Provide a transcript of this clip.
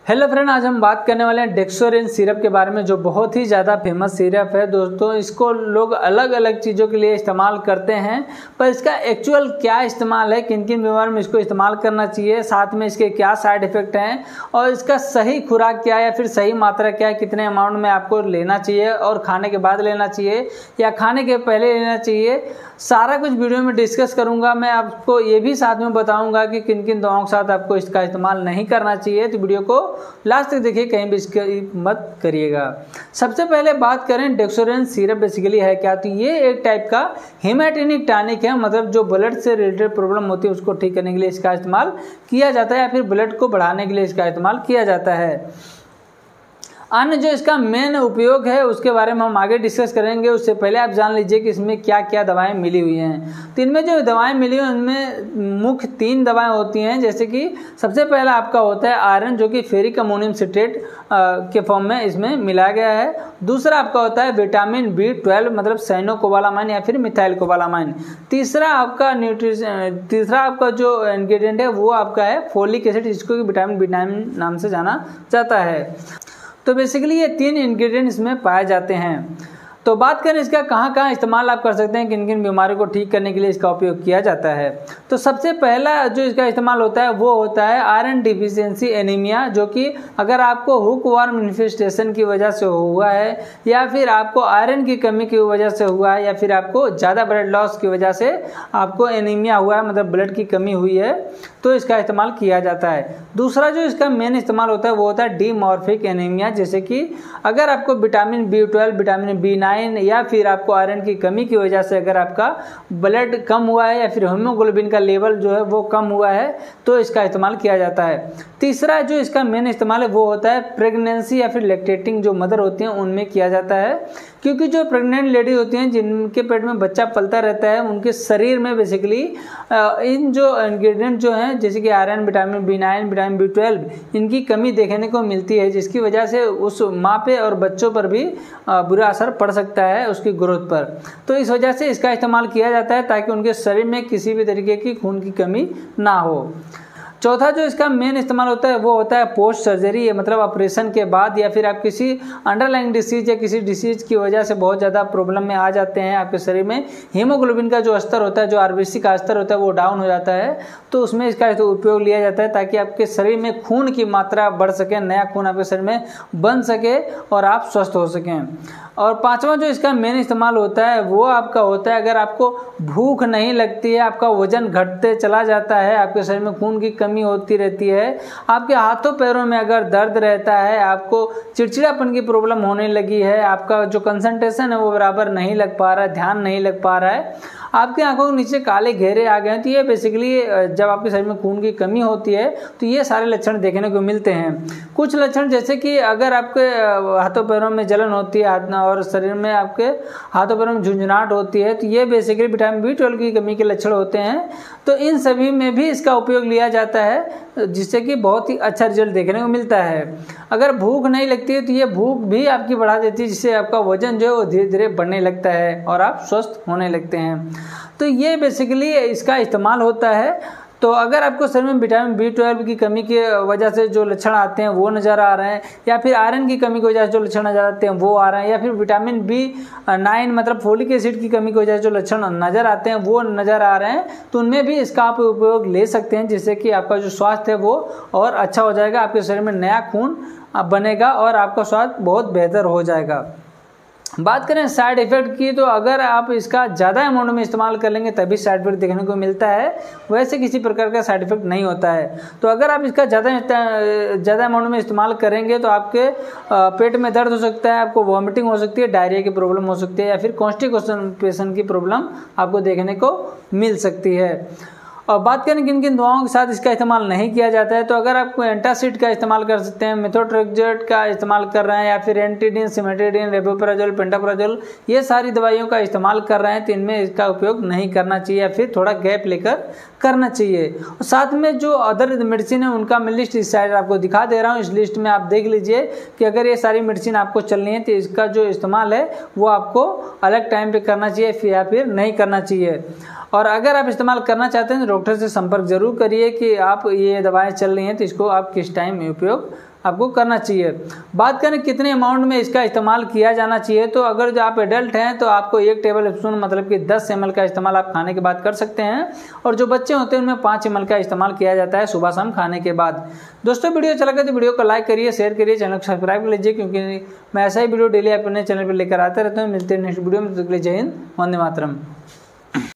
Hello friend, आज हम बात करने वाले हैं डेक्सोरेन सिरप के बारे में, जो बहुत ही ज़्यादा फेमस सिरप है दोस्तों। इसको लोग अलग अलग चीज़ों के लिए इस्तेमाल करते हैं, पर इसका एक्चुअल क्या इस्तेमाल है, किन किन बीमार में इसको इस्तेमाल करना चाहिए, साथ में इसके क्या साइड इफ़ेक्ट हैं और इसका सही खुराक क्या है या फिर सही मात्रा क्या है, कितने अमाउंट में आपको लेना चाहिए और खाने के बाद लेना चाहिए या खाने के पहले लेना चाहिए, सारा कुछ वीडियो में डिस्कस करूँगा। मैं आपको ये भी साथ में बताऊँगा कि किन किन दवाओं के साथ आपको इसका इस्तेमाल नहीं करना चाहिए। तो वीडियो को लास्ट तक देखिए, कहीं भी इसकी मत करिएगा। सबसे पहले बात करें डेक्सोरेन सिरप बेसिकली है क्या, तो ये एक टाइप का हेमाटोनिक टॉनिक है, मतलब जो ब्लड से रिलेटेड प्रॉब्लम होती है उसको ठीक करने के लिए इसका इस्तेमाल किया जाता है या फिर ब्लड को बढ़ाने के लिए इसका इस्तेमाल किया जाता है। अन्य जो इसका मेन उपयोग है उसके बारे में हम आगे डिस्कस करेंगे। उससे पहले आप जान लीजिए कि इसमें क्या क्या दवाएं मिली हुई हैं। तो इनमें जो दवाएं मिली हुई उनमें मुख्य 3 दवाएं होती हैं, जैसे कि सबसे पहला आपका होता है आयरन, जो कि फेरिक अमोनियम सिट्रेट के फॉर्म में इसमें मिलाया गया है। दूसरा आपका होता है विटामिन B12, मतलब साइनोकोबालामाइन या फिर मिथाइल कोबालामाइन। तीसरा आपका जो इंग्रेडिएंट है वो आपका है फोलिक एसिड, जिसको विटामिन B9 नाम से जाना जाता है। तो बेसिकली ये 3 इंग्रेडिएंट इसमें पाए जाते हैं। तो बात करें इसका कहाँ कहाँ इस्तेमाल आप कर सकते हैं, किन किन बीमारियों को ठीक करने के लिए इसका उपयोग किया जाता है। तो सबसे पहला जो इसका इस्तेमाल होता है वो होता है आयरन डिफिशियंसी एनीमिया, जो कि अगर आपको हुकवर्म इन्फेस्टेशन की वजह से हुआ है या फिर आपको आयरन की कमी की वजह से हुआ है या फिर आपको ज़्यादा ब्लड लॉस की वजह से आपको एनीमिया हुआ है, मतलब ब्लड की कमी हुई है, तो इसका इस्तेमाल किया जाता है। दूसरा जो इसका मेन इस्तेमाल होता है वो होता है डीमॉर्फिक एनीमिया, जैसे कि अगर आपको विटामिन B12, विटामिन B9 या फिर आपको आयरन की कमी की वजह से अगर आपका ब्लड कम हुआ है या फिर हीमोग्लोबिन का लेवल जो है वो कम हुआ है, तो इसका इस्तेमाल किया जाता है। तीसरा जो इसका मेन इस्तेमाल है वो होता है प्रेगनेंसी या फिर लैक्टेटिंग जो मदर होती हैं उनमें किया जाता है, क्योंकि जो प्रेग्नेंट लेडी होती हैं जिनके पेट में बच्चा पलता रहता है, उनके शरीर में बेसिकली इन जो इंग्रेडिएंट जो हैं जैसे कि iron, vitamin B9, vitamin B12, इनकी कमी देखने को मिलती है, जिसकी वजह से उस माँ पे और बच्चों पर भी बुरा असर पड़ सकता है उसकी ग्रोथ पर। तो इस वजह से इसका इस्तेमाल किया जाता है ताकि उनके शरीर में किसी भी तरीके की खून की कमी ना हो। चौथा जो इसका मेन इस्तेमाल होता है वो होता है पोस्ट सर्जरी, मतलब ऑपरेशन के बाद या फिर आप किसी अंडरलाइंग डिसीज या किसी डिसीज की वजह से बहुत ज़्यादा प्रॉब्लम में आ जाते हैं, आपके शरीर में हीमोग्लोबिन का जो स्तर होता है, जो RBC का स्तर होता है वो डाउन हो जाता है, तो उसमें इसका उपयोग लिया जाता है ताकि आपके शरीर में खून की मात्रा बढ़ सके, नया खून आपके शरीर में बन सके और आप स्वस्थ हो सकें। और पांचवा जो इसका मेन इस्तेमाल होता है वो आपका होता है अगर आपको भूख नहीं लगती है, आपका वजन घटते चला जाता है, आपके शरीर में खून की कमी होती रहती है, आपके हाथों पैरों में अगर दर्द रहता है, आपको चिड़चिड़ापन की प्रॉब्लम होने लगी है, आपका जो कंसंट्रेशन है वो बराबर नहीं लग पा रहा है, ध्यान नहीं लग पा रहा है, आपकी आंखों के नीचे काले घेरे आ गए हैं, तो ये बेसिकली जब आपके शरीर में खून की कमी होती है तो ये सारे लक्षण देखने को मिलते हैं। कुछ लक्षण जैसे कि अगर आपके हाथों पैरों में जलन होती है और शरीर में आपके हाथों पैरों में झुंझुनाहट होती है, तो ये बेसिकली विटामिन B12 की कमी के लक्षण होते हैं। तो इन सभी में भी इसका उपयोग लिया जाता है, जिससे कि बहुत ही अच्छा रिजल्ट देखने को मिलता है। अगर भूख नहीं लगती है तो ये भूख भी आपकी बढ़ा देती है, जिससे आपका वजन जो है वो धीरे धीरे बढ़ने लगता है और आप स्वस्थ होने लगते हैं। तो ये बेसिकली इसका इस्तेमाल होता है। तो अगर आपको शरीर में विटामिन B12 की कमी की वजह से जो लक्षण आते हैं वो नज़र आ रहे हैं, या फिर आयरन की कमी की वजह से जो लक्षण नज़र आते हैं वो आ रहे हैं, या फिर विटामिन B9 मतलब फोलिक एसिड की कमी की वजह से जो लक्षण नज़र आते हैं वो नज़र आ रहे हैं, तो उनमें भी इसका आप उपयोग ले सकते हैं, जिससे कि आपका जो स्वास्थ्य है वो और अच्छा हो जाएगा, आपके शरीर में नया खून बनेगा और आपका स्वास्थ्य बहुत बेहतर हो जाएगा। बात करें साइड इफ़ेक्ट की, तो अगर आप इसका ज़्यादा अमाउंट में इस्तेमाल कर लेंगे तभी साइड इफेक्ट देखने को मिलता है, वैसे किसी प्रकार का साइड इफेक्ट नहीं होता है। तो अगर आप इसका ज़्यादा अमाउंट में इस्तेमाल करेंगे तो आपके पेट में दर्द हो सकता है, आपको वॉमिटिंग हो सकती है, डायरिया की प्रॉब्लम हो सकती है, या फिर कॉन्स्टिपेशन की प्रॉब्लम आपको देखने को मिल सकती है। और बात करें किन किन दवाओं के साथ इसका इस्तेमाल नहीं किया जाता है, तो अगर आप एंटासिड का इस्तेमाल कर सकते हैं, मेथोट्रेक्सेट का इस्तेमाल कर रहे हैं, या फिर एंटीडिन, सिमेट्रिडिन, रेबोप्राजोल, पेंटाप्राजोल, ये सारी दवाइयों का इस्तेमाल कर रहे हैं, तो इनमें इसका उपयोग नहीं करना चाहिए या फिर थोड़ा गैप लेकर करना चाहिए। और साथ में जो अदर मेडिसिन है उनका मैं लिस्ट इस साइड आपको दिखा दे रहा हूँ, इस लिस्ट में आप देख लीजिए कि अगर ये सारी मेडिसिन आपको चलनी है तो इसका जो इस्तेमाल है वो आपको अलग टाइम पे करना चाहिए या फिर नहीं करना चाहिए। और अगर आप इस्तेमाल करना चाहते हैं तो डॉक्टर से संपर्क जरूर करिए कि आप ये दवाएं चल रही हैं तो इसको आप किस टाइम में उपयोग आपको करना चाहिए। बात करें कितने अमाउंट में इसका इस्तेमाल किया जाना चाहिए, तो अगर जो आप एडल्ट हैं तो आपको 1 टेबल स्पून मतलब कि 10 ml का इस्तेमाल आप खाने के बाद कर सकते हैं, और जो बच्चे होते हैं उनमें 5 ml का इस्तेमाल किया जाता है सुबह शाम खाने के बाद। दोस्तों वीडियो अच्छा लगा तो वीडियो को लाइक करिए, शेयर करिए, चैनल को सब्सक्राइब कर लीजिए, क्योंकि मैं ऐसा ही वीडियो डेली अपने चैनल पर लेकर आते रहता हूँ। मिलते हैं नेक्स्ट वीडियो में, तब तक के लिए जय हिंद, वंदे मातरम।